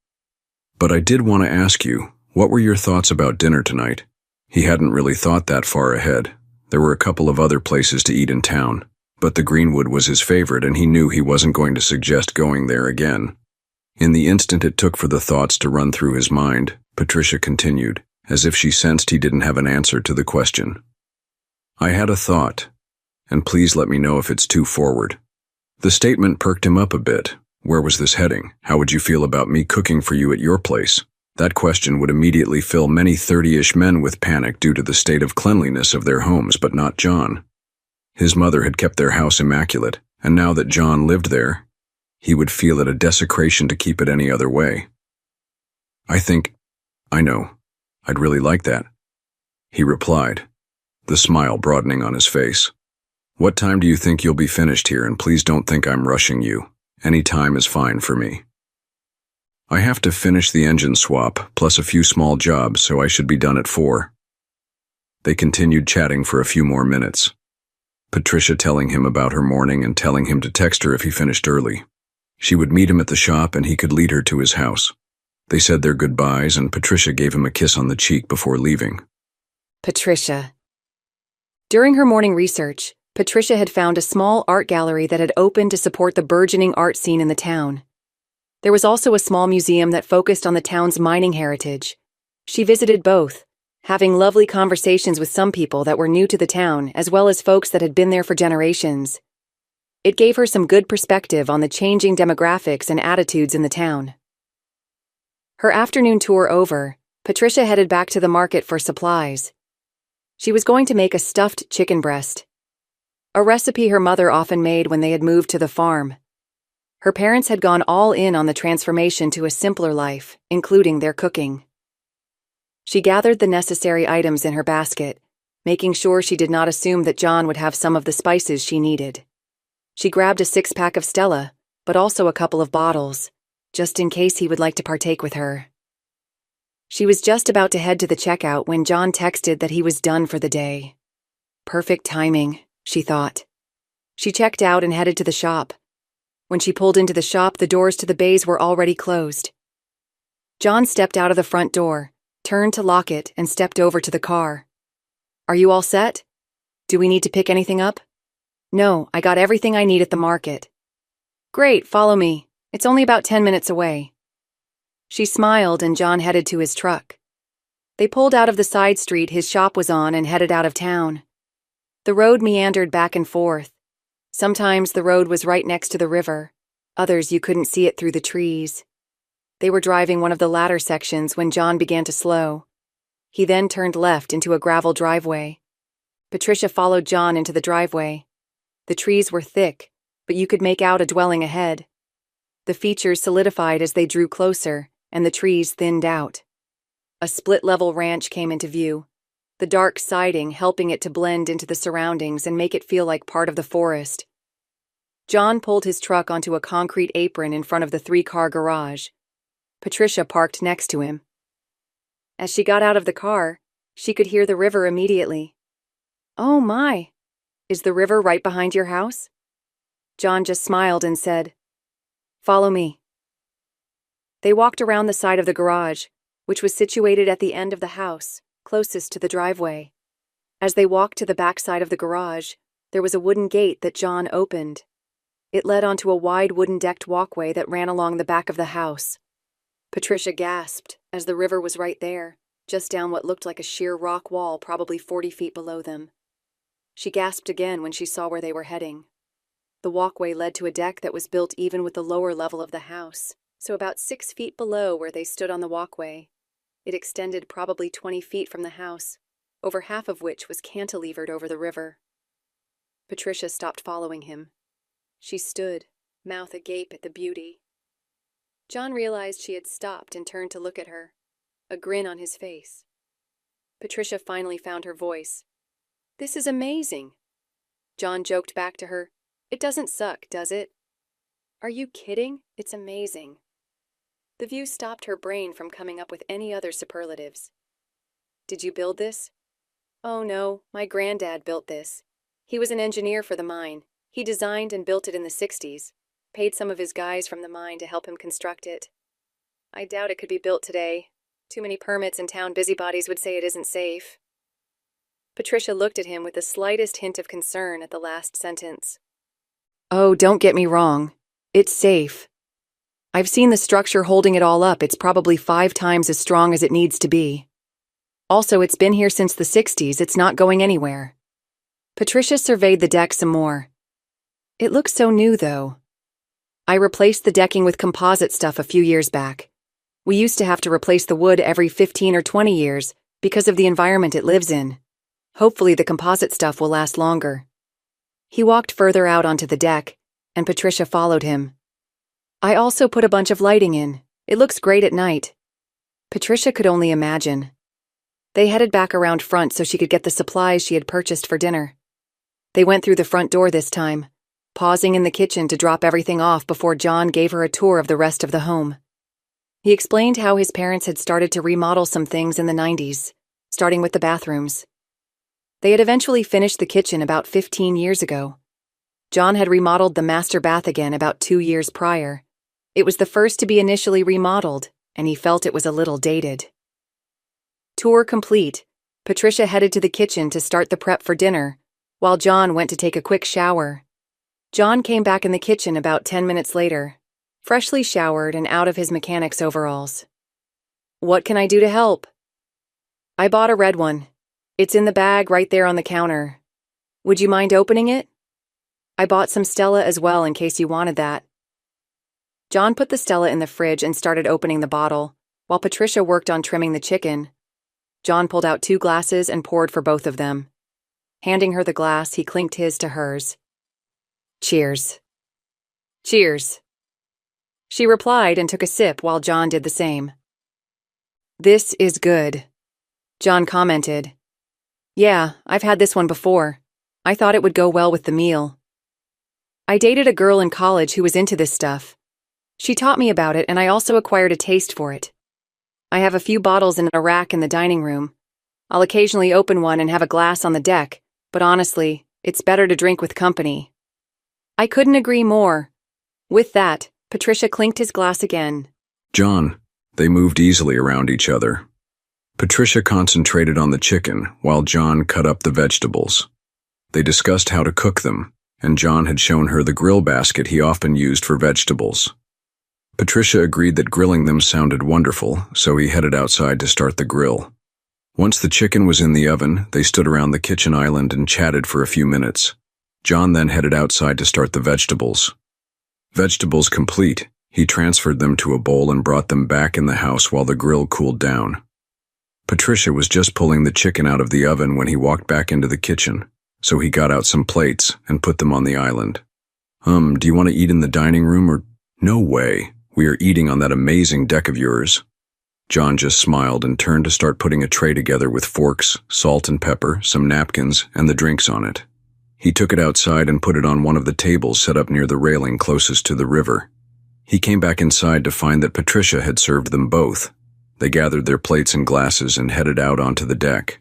A: "But I did want to ask you, what were your thoughts about dinner tonight?" He hadn't really thought that far ahead. There were a couple of other places to eat in town, but the Greenwood was his favorite and he knew he wasn't going to suggest going there again. In the instant it took for the thoughts to run through his mind, Patricia continued, as if she sensed he didn't have an answer to the question. "I had a thought, and please let me know if it's too forward." The statement perked him up a bit. Where was this heading? How would you feel about me cooking for you at your place? That question would immediately fill many 30-ish men with panic due to the state of cleanliness of their homes, but not John. His mother had kept their house immaculate, and now that John lived there, he would feel it a desecration to keep it any other way. I know, I'd really like that," he replied, the smile broadening on his face. "What time do you think you'll be finished here? And please don't think I'm rushing you. Any time is fine for me." "I have to finish the engine swap, plus a few small jobs, so I should be done at 4. They continued chatting for a few more minutes. Patricia telling him about her morning and telling him to text her if he finished early. She would meet him at the shop and he could lead her to his house. They said their goodbyes and Patricia gave him a kiss on the cheek before leaving.
B: Patricia. During her morning research, Patricia had found a small art gallery that had opened to support the burgeoning art scene in the town. There was also a small museum that focused on the town's mining heritage. She visited both, having lovely conversations with some people that were new to the town as well as folks that had been there for generations. It gave her some good perspective on the changing demographics and attitudes in the town. Her afternoon tour over, Patricia headed back to the market for supplies. She was going to make a stuffed chicken breast, a recipe her mother often made when they had moved to the farm. Her parents had gone all in on the transformation to a simpler life, including their cooking. She gathered the necessary items in her basket, making sure she did not assume that John would have some of the spices she needed. She grabbed a 6-pack of Stella, but also a couple of bottles, just in case he would like to partake with her. She was just about to head to the checkout when John texted that he was done for the day. Perfect timing, she thought. She checked out and headed to the shop. When she pulled into the shop, the doors to the bays were already closed. John stepped out of the front door, turned to lock it, and stepped over to the car. "Are you all set? Do we need to pick anything up?" "No, I got everything I need at the market." "Great, follow me. It's only about 10 minutes away." She smiled and John headed to his truck. They pulled out of the side street his shop was on and headed out of town. The road meandered back and forth. Sometimes the road was right next to the river, others you couldn't see it through the trees. They were driving one of the latter sections when John began to slow. He then turned left into a gravel driveway. Patricia followed John into the driveway. The trees were thick, but you could make out a dwelling ahead. The features solidified as they drew closer, and the trees thinned out. A split-level ranch came into view, the dark siding helping it to blend into the surroundings and make it feel like part of the forest. John pulled his truck onto a concrete apron in front of the 3-car garage. Patricia parked next to him. As she got out of the car, she could hear the river immediately. "Oh my! Is the river right behind your house?" John just smiled and said, "Follow me." They walked around the side of the garage, which was situated at the end of the house, closest to the driveway. As they walked to the back side of the garage, there was a wooden gate that John opened. It led onto a wide wooden decked walkway that ran along the back of the house. Patricia gasped, as the river was right there, just down what looked like a sheer rock wall probably 40 feet below them. She gasped again when she saw where they were heading. The walkway led to a deck that was built even with the lower level of the house, so about 6 feet below where they stood on the walkway. It extended probably 20 feet from the house, over half of which was cantilevered over the river. Patricia stopped following him. She stood, mouth agape at the beauty. John realized she had stopped and turned to look at her, a grin on his face. Patricia finally found her voice. "This is amazing." John joked back to her, "It doesn't suck, does it?" "Are you kidding? It's amazing." The view stopped her brain from coming up with any other superlatives. "Did you build this?" "Oh no, my granddad built this. He was an engineer for the mine. He designed and built it in the 60s, paid some of his guys from the mine to help him construct it. I doubt it could be built today. Too many permits and town busybodies would say it isn't safe." Patricia looked at him with the slightest hint of concern at the last sentence. "Oh, don't get me wrong. It's safe. I've seen the structure holding it all up. It's probably 5 times as strong as it needs to be. Also, it's been here since the 60s. It's not going anywhere." Patricia surveyed the deck some more. "It looks so new, though. I replaced the decking with composite stuff a few years back. We used to have to replace the wood every 15 or 20 years because of the environment it lives in. Hopefully the composite stuff will last longer." He walked further out onto the deck, and Patricia followed him. "I also put a bunch of lighting in. It looks great at night." Patricia could only imagine. They headed back around front so she could get the supplies she had purchased for dinner. They went through the front door this time, pausing in the kitchen to drop everything off before John gave her a tour of the rest of the home. He explained how his parents had started to remodel some things in the 90s, starting with the bathrooms. They had eventually finished the kitchen about 15 years ago. John had remodeled the master bath again about 2 years prior. It was the first to be initially remodeled, and he felt it was a little dated. Tour complete, Patricia headed to the kitchen to start the prep for dinner, while John went to take a quick shower. John came back in the kitchen about 10 minutes later, freshly showered and out of his mechanic's overalls. "What can I do to help?" "I bought a red one. It's in the bag right there on the counter. Would you mind opening it? I bought some Stella as well in case you wanted that." John put the Stella in the fridge and started opening the bottle, while Patricia worked on trimming the chicken. John pulled out 2 glasses and poured for both of them. Handing her the glass, he clinked his to hers. "Cheers." "Cheers." She replied and took a sip while John did the same. "This is good," John commented. "Yeah, I've had this one before. I thought it would go well with the meal. I dated a girl in college who was into this stuff. She taught me about it and I also acquired a taste for it. I have a few bottles in a rack in the dining room. I'll occasionally open one and have a glass on the deck, but honestly, it's better to drink with company." "I couldn't agree more." With that, Patricia clinked his glass again.
A: John, they moved easily around each other. Patricia concentrated on the chicken while John cut up the vegetables. They discussed how to cook them, and John had shown her the grill basket he often used for vegetables. Patricia agreed that grilling them sounded wonderful, so he headed outside to start the grill. Once the chicken was in the oven, they stood around the kitchen island and chatted for a few minutes. John then headed outside to start the vegetables. Vegetables complete, he transferred them to a bowl and brought them back in the house while the grill cooled down. Patricia was just pulling the chicken out of the oven when he walked back into the kitchen, so he got out some plates and put them on the island. Do you want to eat in the dining room or—" "No way, we are eating on that amazing deck of yours." John just smiled and turned to start putting a tray together with forks, salt and pepper, some napkins, and the drinks on it. He took it outside and put it on one of the tables set up near the railing closest to the river. He came back inside to find that Patricia had served them both. They gathered their plates and glasses and headed out onto the deck.